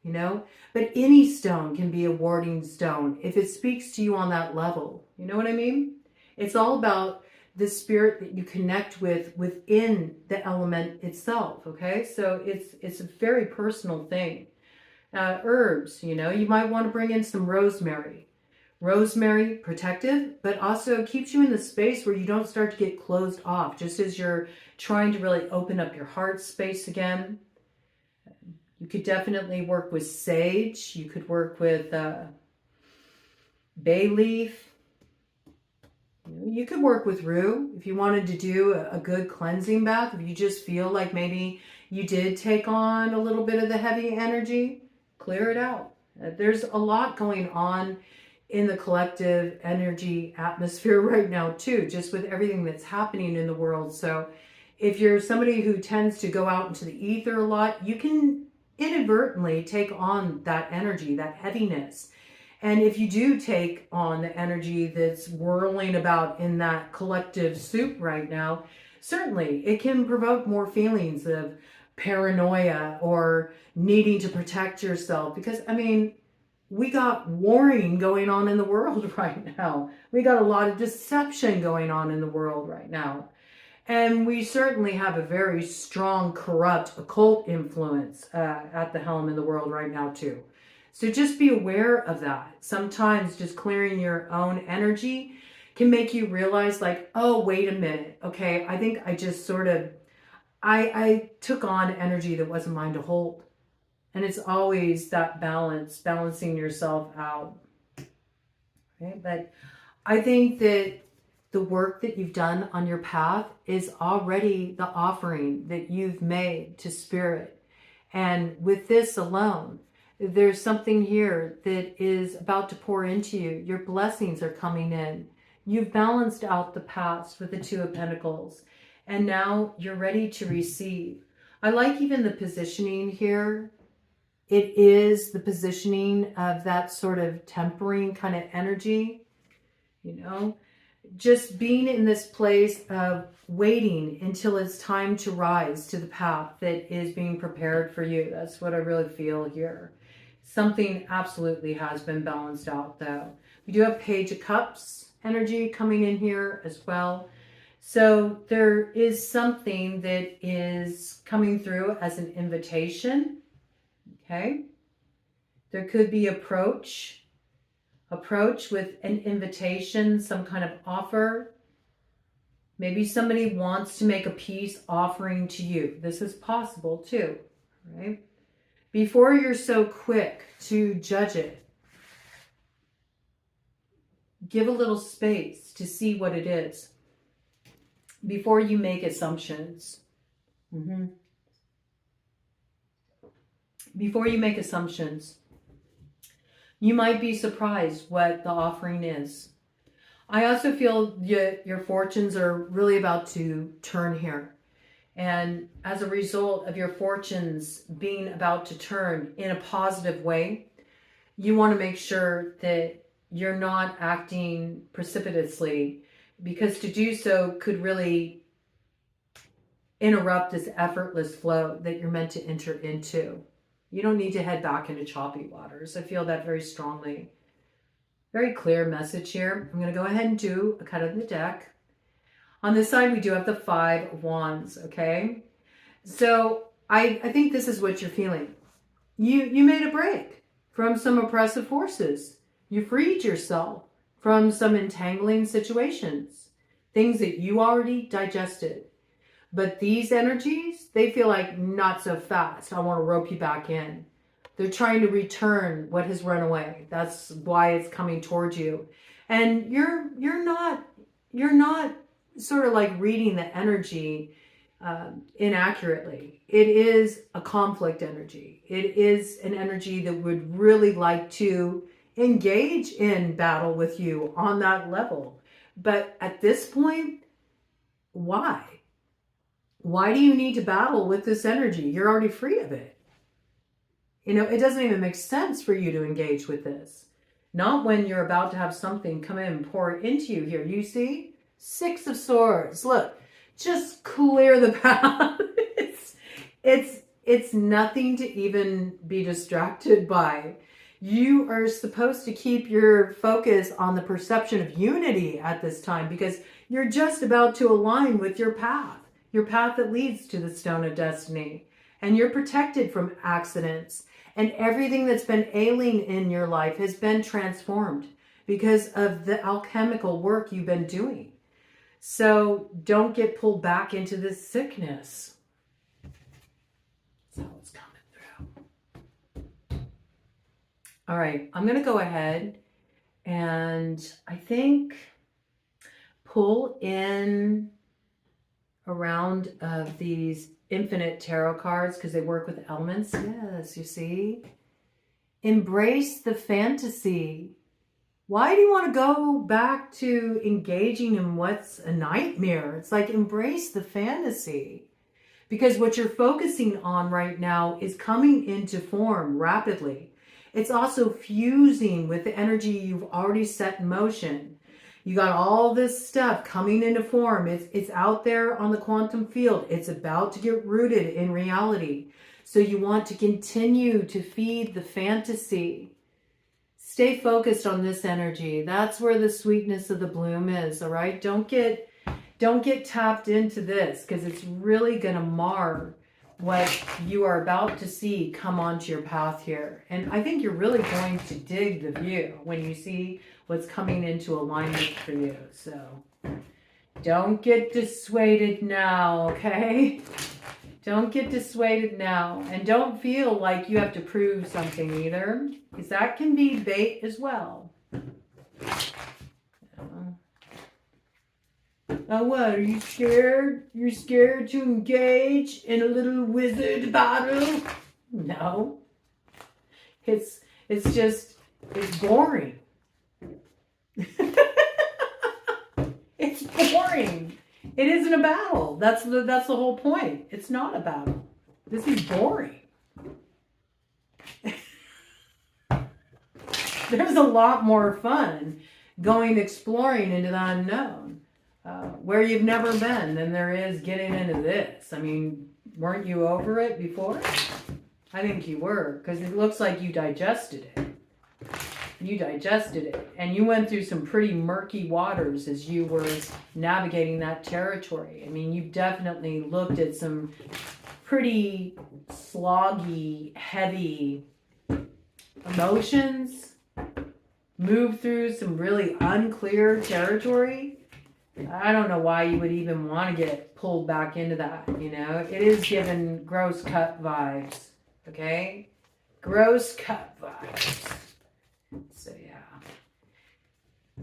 you know. But any stone can be a warding stone if it speaks to you on that level. You know what I mean? It's all about the spirit that you connect with within the element itself, okay? So it's a very personal thing. Herbs, you know, you might want to bring in some rosemary. Rosemary, protective, but also keeps you in the space where you don't start to get closed off, just as you're trying to really open up your heart space again. You could definitely work with sage. You could work with bay leaf. You could work with rue if you wanted to do a good cleansing bath. If you just feel like maybe you did take on a little bit of the heavy energy, clear it out. There's a lot going on in the collective energy atmosphere right now too, just with everything that's happening in the world. So if you're somebody who tends to go out into the ether a lot, you can inadvertently take on that energy, that heaviness. And if you do take on the energy that's whirling about in that collective soup right now, certainly it can provoke more feelings of paranoia or needing to protect yourself. Because, I mean, we got warring going on in the world right now. We got a lot of deception going on in the world right now. And we certainly have a very strong, corrupt, occult influence at the helm in the world right now too. So just be aware of that. Sometimes just clearing your own energy can make you realize like, oh, wait a minute. Okay, I think I just sort of, I took on energy that wasn't mine to hold. And it's always that balance, balancing yourself out. Okay? But I think that the work that you've done on your path is already the offering that you've made to Spirit. And with this alone, there's something here that is about to pour into you. Your blessings are coming in. You've balanced out the past with the Two of Pentacles, and now you're ready to receive. I like even the positioning here. It is the positioning of that sort of tempering kind of energy, you know, just being in this place of waiting until it's time to rise to the path that is being prepared for you. That's what I really feel here. Something absolutely has been balanced out though. We do have Page of Cups energy coming in here as well. So there is something that is coming through as an invitation. Okay. There could be approach with an invitation, some kind of offer. Maybe somebody wants to make a peace offering to you. This is possible too, right? Before you're so quick to judge it, give a little space to see what it is before you make assumptions. Before you make assumptions, you might be surprised what the offering is. I also feel your fortunes are really about to turn here. And as a result of your fortunes being about to turn in a positive way, you want to make sure that you're not acting precipitously, because to do so could really interrupt this effortless flow that you're meant to enter into. You don't need to head back into choppy waters. I feel that very strongly. Very clear message here. I'm going to go ahead and do a cut of the deck. On this side, we do have the Five of Wands, okay? So I think this is what you're feeling. You made a break from some oppressive forces. You freed yourself from some entangling situations, things that you already digested. But these energies, they feel like not so fast. I want to rope you back in. They're trying to return what has run away. That's why it's coming towards you. And you're not sort of like reading the energy inaccurately. It is a conflict energy. It is an energy that would really like to engage in battle with you on that level. But at this point, why? Why do you need to battle with this energy? You're already free of it. You know, it doesn't even make sense for you to engage with this. Not when you're about to have something come in and pour into you here. You see? Six of Swords. Look, just clear the path. It's nothing to even be distracted by. You are supposed to keep your focus on the perception of unity at this time, because you're just about to align with your path that leads to the Stone of Destiny. And you're protected from accidents. And everything that's been ailing in your life has been transformed because of the alchemical work you've been doing. So don't get pulled back into this sickness. That's how it's coming through. All right, I'm going to go ahead and I think pull in a round of these infinite tarot cards because they work with elements. Yes, you see? Embrace the fantasy. Why do you want to go back to engaging in what's a nightmare? It's like embrace the fantasy. Because what you're focusing on right now is coming into form rapidly. It's also fusing with the energy you've already set in motion. You got all this stuff coming into form. It's out there on the quantum field. It's about to get rooted in reality. So you want to continue to feed the fantasy. Stay focused on this energy. That's where the sweetness of the bloom is, all right? Don't get tapped into this, because it's really going to mar what you are about to see come onto your path here. And I think you're really going to dig the view when you see what's coming into alignment for you. So don't get dissuaded now, okay? Don't get dissuaded now. And don't feel like you have to prove something either, because that can be bait as well. Oh, what? Are you scared? You're scared to engage in a little wizard battle? No. It's boring. It's boring. It isn't a battle. That's the whole point. It's not a battle. This is boring. There's a lot more fun going exploring into the unknown, where you've never been, than there is getting into this. I mean, weren't you over it before? I think you were, because it looks like you digested it. You digested it, and you went through some pretty murky waters as you were navigating that territory. I mean, you definitely looked at some pretty sloggy, heavy emotions, moved through some really unclear territory. I don't know why you would even want to get pulled back into that, you know? It is given gross cut vibes, okay? Gross cut vibes. So, yeah.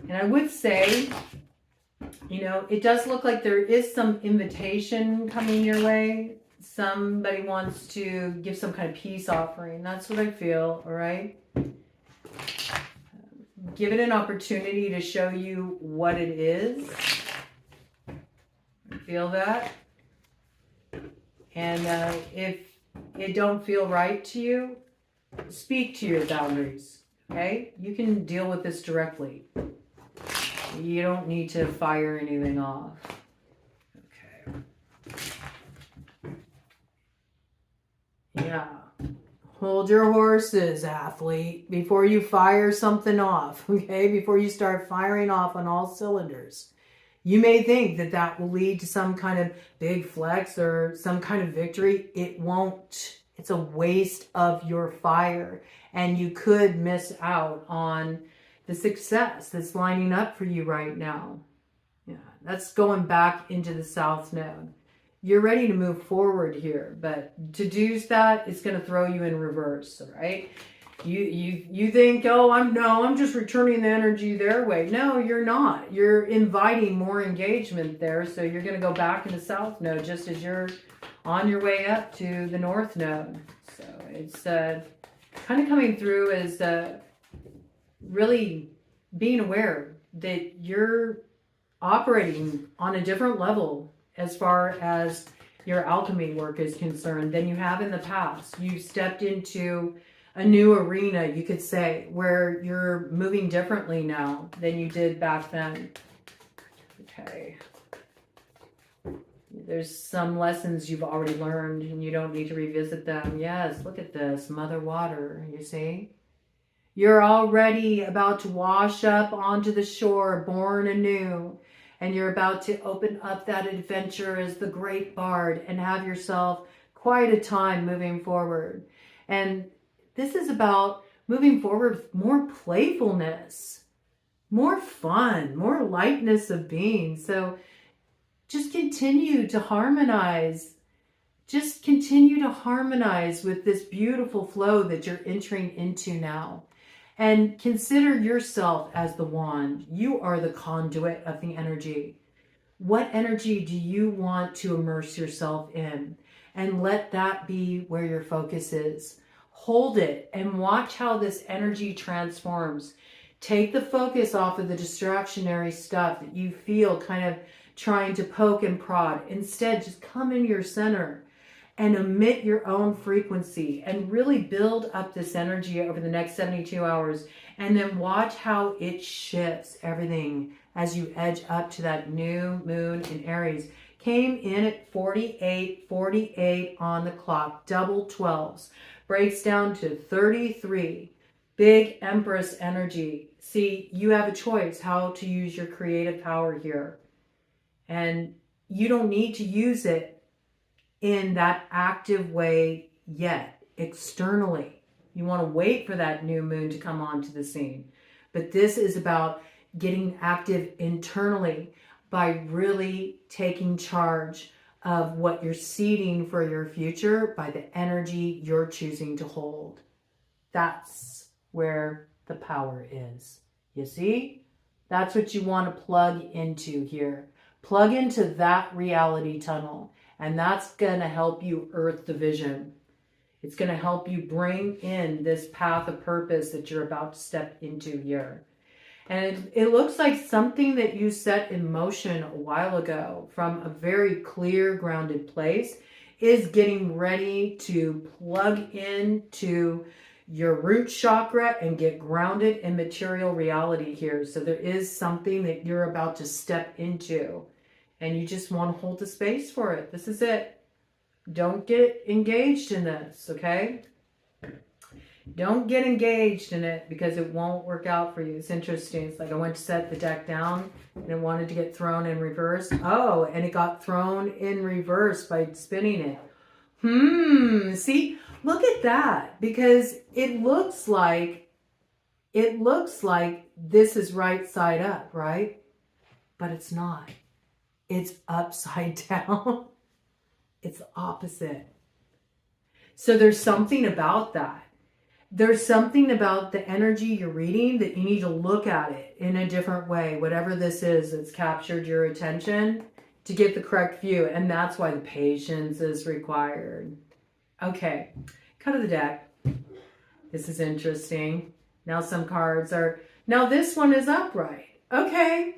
And I would say, you know, it does look like there is some invitation coming your way. Somebody wants to give some kind of peace offering. That's what I feel, all right? Give it an opportunity to show you what it is. Feel that? And if it don't feel right to you, speak to your boundaries. Okay? You can deal with this directly. You don't need to fire anything off. Okay. Yeah. Hold your horses, athlete, before you fire something off. Okay? Before you start firing off on all cylinders. You may think that that will lead to some kind of big flex or some kind of victory. It won't. It's a waste of your fire. And you could miss out on the success that's lining up for you right now. Yeah, that's going back into the South Node. You're ready to move forward here, but to do that, it's going to throw you in reverse, all right? You think, oh, I'm just returning the energy their way. No, you're not. You're inviting more engagement there, so you're going to go back into South Node just as you're on your way up to the North Node. So it's kind of coming through as really being aware that you're operating on a different level as far as your alchemy work is concerned than you have in the past. You've stepped into a new arena, you could say, where you're moving differently now than you did back then. Okay. There's some lessons you've already learned and you don't need to revisit them. Yes, look at this, Mother Water, you see? You're already about to wash up onto the shore, born anew, and you're about to open up that adventure as the great bard and have yourself quite a time moving forward. And this is about moving forward with more playfulness, more fun, more lightness of being. So just continue to harmonize. Just continue to harmonize with this beautiful flow that you're entering into now. And consider yourself as the wand. You are the conduit of the energy. What energy do you want to immerse yourself in? And let that be where your focus is. Hold it and watch how this energy transforms. Take the focus off of the distractionary stuff that you feel kind of trying to poke and prod. Instead, just come into your center and emit your own frequency and really build up this energy over the next 72 hours. And then watch how it shifts everything as you edge up to that new moon in Aries. Came in at 48 on the clock, double 12s. Breaks down to 33. Big Empress energy. See, you have a choice how to use your creative power here. And you don't need to use it in that active way yet, externally. You want to wait for that new moon to come onto the scene. But this is about getting active internally by really taking charge of what you're seeding for your future by the energy you're choosing to hold. That's where the power is. You see? That's what you want to plug into here. Plug into that reality tunnel. And that's going to help you earth the vision. It's going to help you bring in this path of purpose that you're about to step into here. And it looks like something that you set in motion a while ago from a very clear, grounded place is getting ready to plug into your root chakra and get grounded in material reality here. So there is something that you're about to step into, and you just want to hold the space for it. This is it. Don't get engaged in this, okay? Don't get engaged in it because it won't work out for you. It's interesting. It's like I went to set the deck down and it wanted to get thrown in reverse. Oh, and it got thrown in reverse by spinning it. See, look at that, because it looks like this is right side up, right? But it's not. It's upside down. It's the opposite. So there's something about that. There's something about the energy you're reading that you need to look at it in a different way. Whatever this is that's captured your attention to get the correct view. And that's why the patience is required. Okay, cut of the deck. This is interesting. Now some cards are... Now this one is upright. Okay.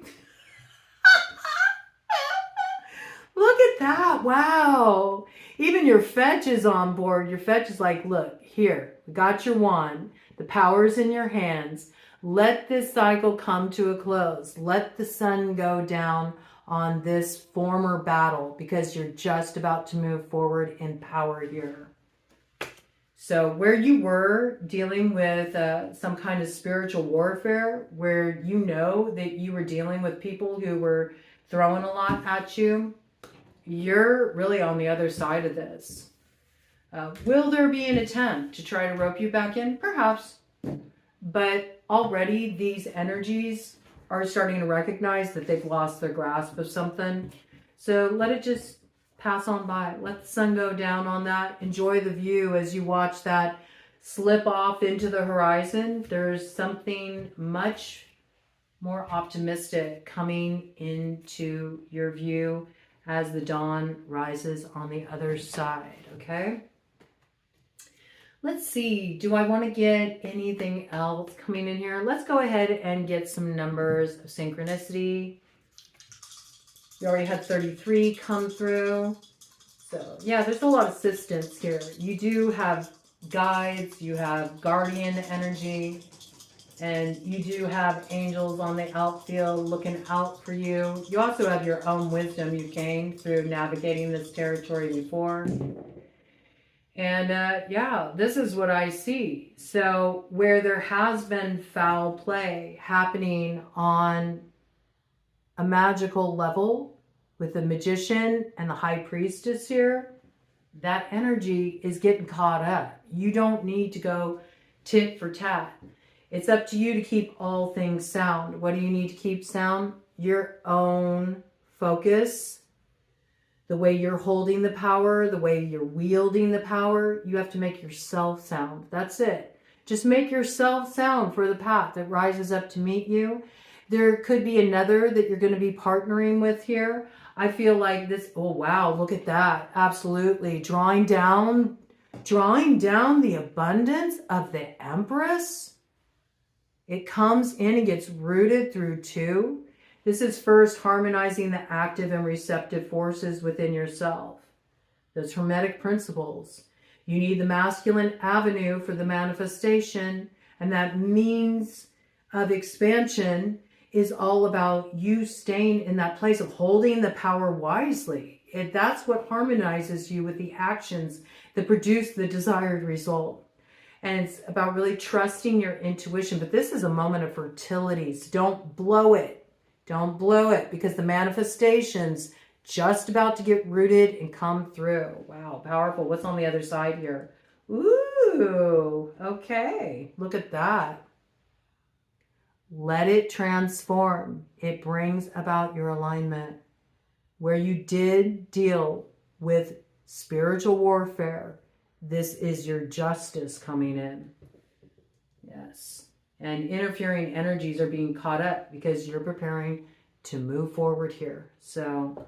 Look at that. Wow. Even your fetch is on board. Your fetch is like, look, here, got your wand. The power's in your hands. Let this cycle come to a close. Let the sun go down on this former battle because you're just about to move forward in power here. So where you were dealing with some kind of spiritual warfare, where you know that you were dealing with people who were throwing a lot at you, you're really on the other side of this. Will there be an attempt to try to rope you back in? Perhaps. But already these energies are starting to recognize that they've lost their grasp of something. So let it just pass on by. Let the sun go down on that. Enjoy the view as you watch that slip off into the horizon. There's something much more optimistic coming into your view as the dawn rises on the other side, okay? Let's see, do I want to get anything else coming in here? Let's go ahead and get some numbers of synchronicity. We already had 33 come through. So yeah, there's a lot of assistance here. You do have guides, you have guardian energy, and you do have angels on the outfield looking out for you. You also have your own wisdom you've gained through navigating this territory before. And yeah, this is what I see. So where there has been foul play happening on a magical level with the magician and the high priestess here, that energy is getting caught up. You don't need to go tit for tat. It's up to you to keep all things sound. What do you need to keep sound? Your own focus, the way you're holding the power, the way you're wielding the power. You have to make yourself sound. That's it. Just make yourself sound for the path that rises up to meet you. There could be another that you're going to be partnering with here. I feel like this, oh wow, look at that. Absolutely. Drawing down the abundance of the Empress. It comes in and gets rooted through two. This is first harmonizing the active and receptive forces within yourself. Those hermetic principles. You need the masculine avenue for the manifestation, and that means of expansion is all about you staying in that place of holding the power wisely. That's what harmonizes you with the actions that produce the desired result. And it's about really trusting your intuition. But this is a moment of fertility. So don't blow it. Don't blow it, because the manifestation's just about to get rooted and come through. Wow, powerful. What's on the other side here? Ooh, okay. Look at that. Let it transform. It brings about your alignment. Where you did deal with spiritual warfare, this is your justice coming in. Yes. And interfering energies are being caught up because you're preparing to move forward here. So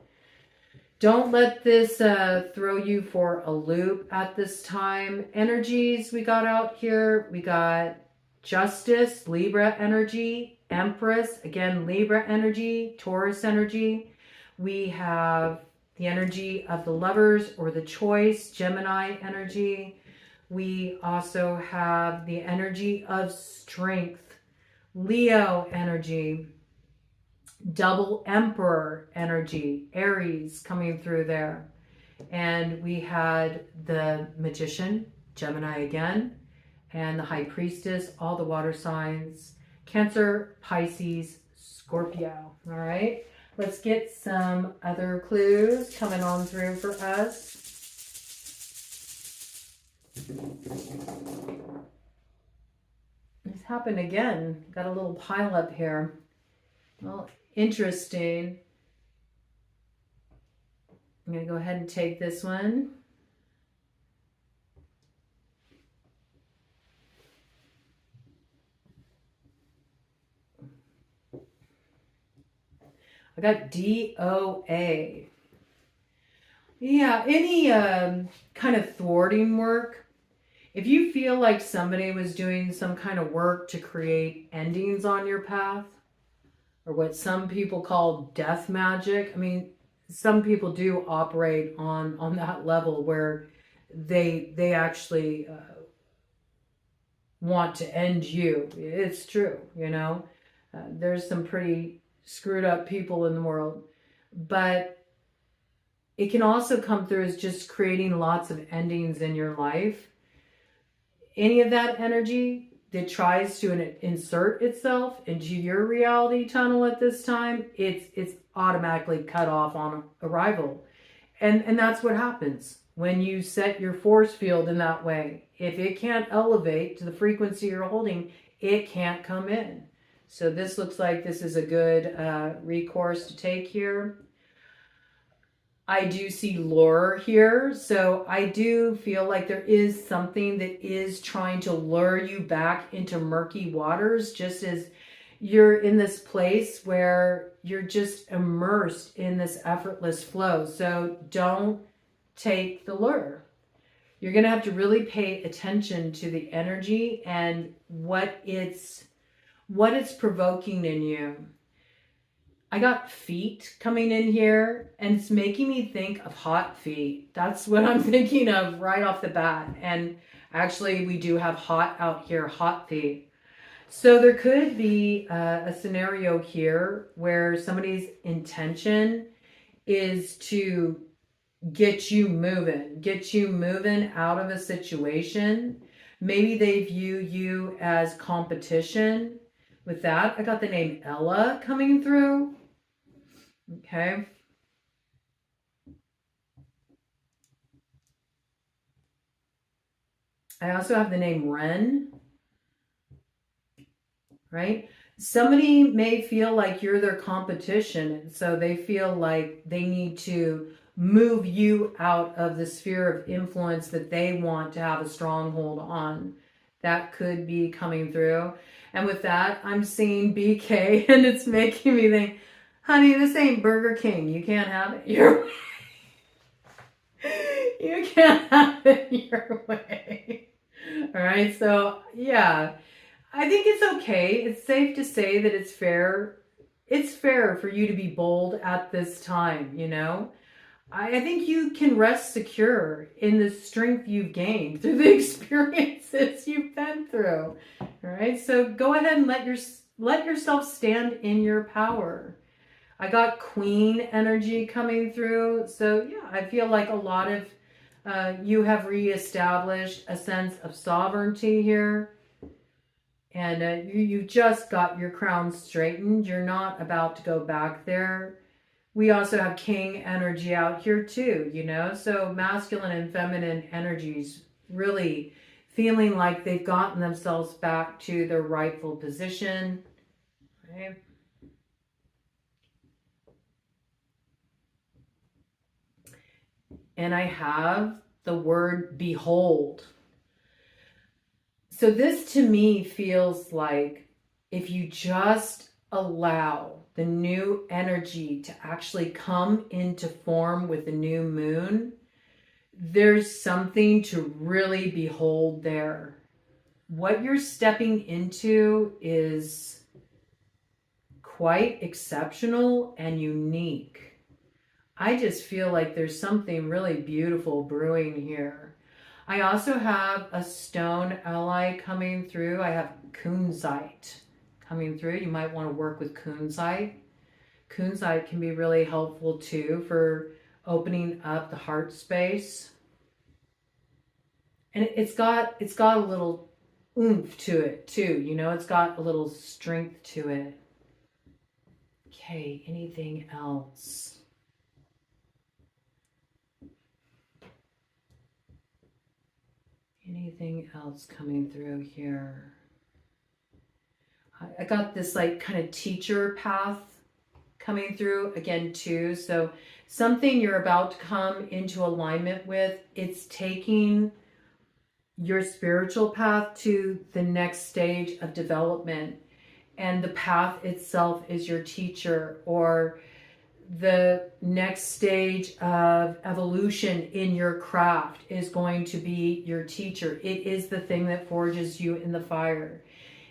don't let this throw you for a loop at this time. Energies we got out here. We got justice, Libra energy, Empress, again, Libra energy, Taurus energy. We have the energy of the Lovers or the Choice, Gemini energy. We also have the energy of Strength, Leo energy, Double Emperor energy, Aries coming through there. And we had the Magician, Gemini again, and the High Priestess, all the water signs, Cancer, Pisces, Scorpio. All right, let's get some other clues coming on through for us. This happened again. Got a little pile up here. Well, interesting. I'm going to go ahead and take this one. I got DOA. Yeah, any kind of thwarting work. If you feel like somebody was doing some kind of work to create endings on your path, or what some people call death magic. I mean, some people do operate on that level where they actually want to end you. It's true, you know. There's some pretty screwed up people in the world, but it can also come through as just creating lots of endings in your life. Any of that energy that tries to insert itself into your reality tunnel at this time, it's automatically cut off on arrival. And that's what happens when you set your force field in that way. If it can't elevate to the frequency you're holding, it can't come in. So this looks like this is a good recourse to take here. I do see lure here, so I do feel like there is something that is trying to lure you back into murky waters, just as you're in this place where you're just immersed in this effortless flow. So don't take the lure. You're going to have to really pay attention to the energy and what it's provoking in you. I got feet coming in here, and it's making me think of hot feet. That's what I'm thinking of right off the bat. And actually, we do have hot out here, hot feet. So there could be a scenario here where somebody's intention is to get you moving out of a situation. Maybe they view you as competition. With that, I got the name Ella coming through. Okay. I also have the name Ren. Right? Somebody may feel like you're their competition, and so they feel like they need to move you out of the sphere of influence that they want to have a stronghold on. That could be coming through. And with that, I'm seeing BK, and it's making me think, honey, this ain't Burger King. You can't have it your way. You can't have it your way. All right, so yeah, I think it's okay. It's safe to say that it's fair. It's fair for you to be bold at this time, you know. I think you can rest secure in the strength you've gained through the experiences you've been through. All right, so go ahead and let yourself stand in your power. I got Queen energy coming through. So yeah, I feel like a lot of you have reestablished a sense of sovereignty here. And you just got your crown straightened. You're not about to go back there. We also have King energy out here too, you know. So masculine and feminine energies really feeling like they've gotten themselves back to their rightful position. Okay. And I have the word behold. So this to me feels like if you just allow the new energy to actually come into form with the new moon, there's something to really behold there. What you're stepping into is quite exceptional and unique. I just feel like there's something really beautiful brewing here. I also have a stone ally coming through. I have kunzite coming through. You might want to work with kunzite. Kunzite can be really helpful too for opening up the heart space. And it's got a little oomph to it too. You know, it's got a little strength to it. Okay, anything else? Anything else coming through here? I got this like kind of teacher path coming through again too. So something you're about to come into alignment with, it's taking your spiritual path to the next stage of development. And the path itself is your teacher, or the next stage of evolution in your craft is going to be your teacher. It is the thing that forges you in the fire.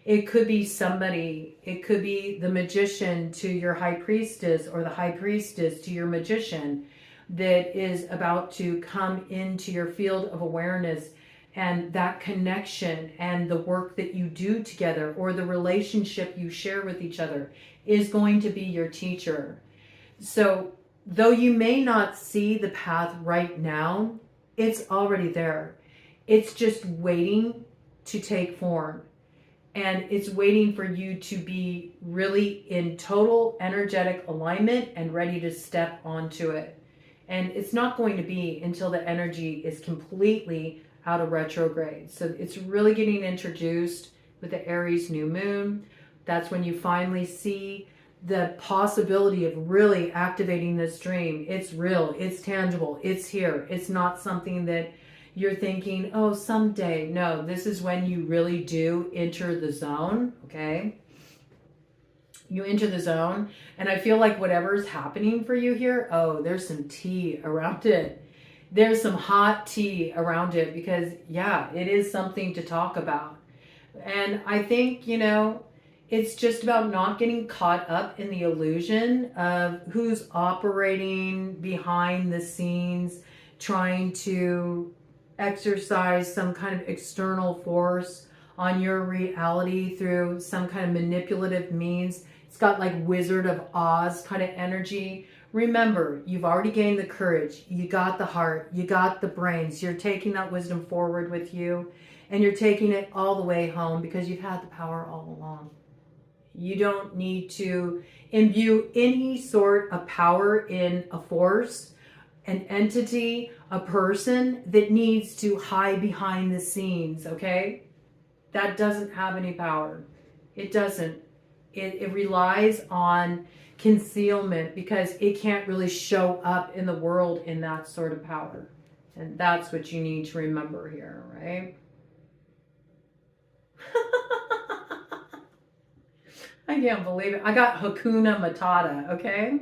It could be somebody, it could be the magician to your high priestess, or the high priestess to your magician, that is about to come into your field of awareness. And that connection and the work that you do together, or the relationship you share with each other, is going to be your teacher. So though you may not see the path right now, it's already there. It's just waiting to take form. And it's waiting for you to be really in total energetic alignment and ready to step onto it. And it's not going to be until the energy is completely out of retrograde. So it's really getting introduced with the Aries new moon. That's when you finally see the possibility of really activating this dream. It's real, it's tangible, it's here. It's not something that you're thinking, oh, someday. No, this is when you really do enter the zone, okay? You enter the zone, and I feel like whatever's happening for you here, oh, there's some tea around it. There's some hot tea around it, because yeah, it is something to talk about. And I think, you know, it's just about not getting caught up in the illusion of who's operating behind the scenes, trying to exercise some kind of external force on your reality through some kind of manipulative means. It's got like Wizard of Oz kind of energy. Remember, you've already gained the courage. You got the heart. You got the brains. You're taking that wisdom forward with you, and you're taking it all the way home because you've had the power all along. You don't need to imbue any sort of power in a force, an entity, a person that needs to hide behind the scenes, okay? That doesn't have any power. It doesn't. It relies on concealment because it can't really show up in the world in that sort of power. And that's what you need to remember here, right? I can't believe it. I got Hakuna Matata, okay?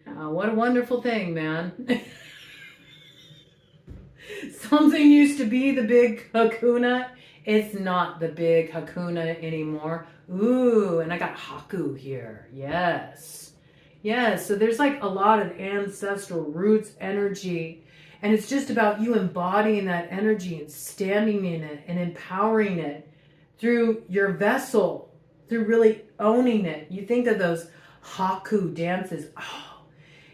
What a wonderful thing, man. Something used to be the big Hakuna. It's not the big Hakuna anymore. Ooh, and I got Haku here. Yes. Yes, so there's like a lot of ancestral roots energy. And it's just about you embodying that energy and standing in it and empowering it through your vessel, through really owning it. You think of those Haku dances. Oh,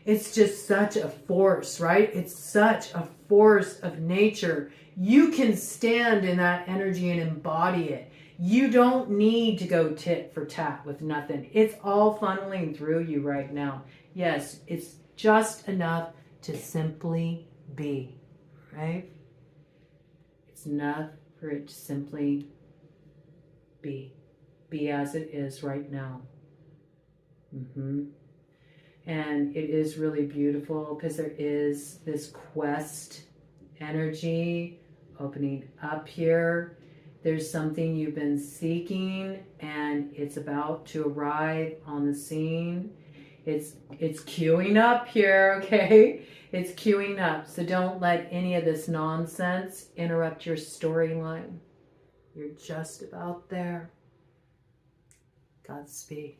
it's just such a force, right? It's such a force of nature. You can stand in that energy and embody it. You don't need to go tit for tat with nothing. It's all funneling through you right now. Yes, it's just enough to simply be, right? It's enough for it to simply be. Be as it is right now. And it is really beautiful because there is this quest energy opening up here. There's something you've been seeking and it's about to arrive on the scene. It's queuing up here, okay? It's queuing up. So don't let any of this nonsense interrupt your storyline. You're just about there. Godspeed.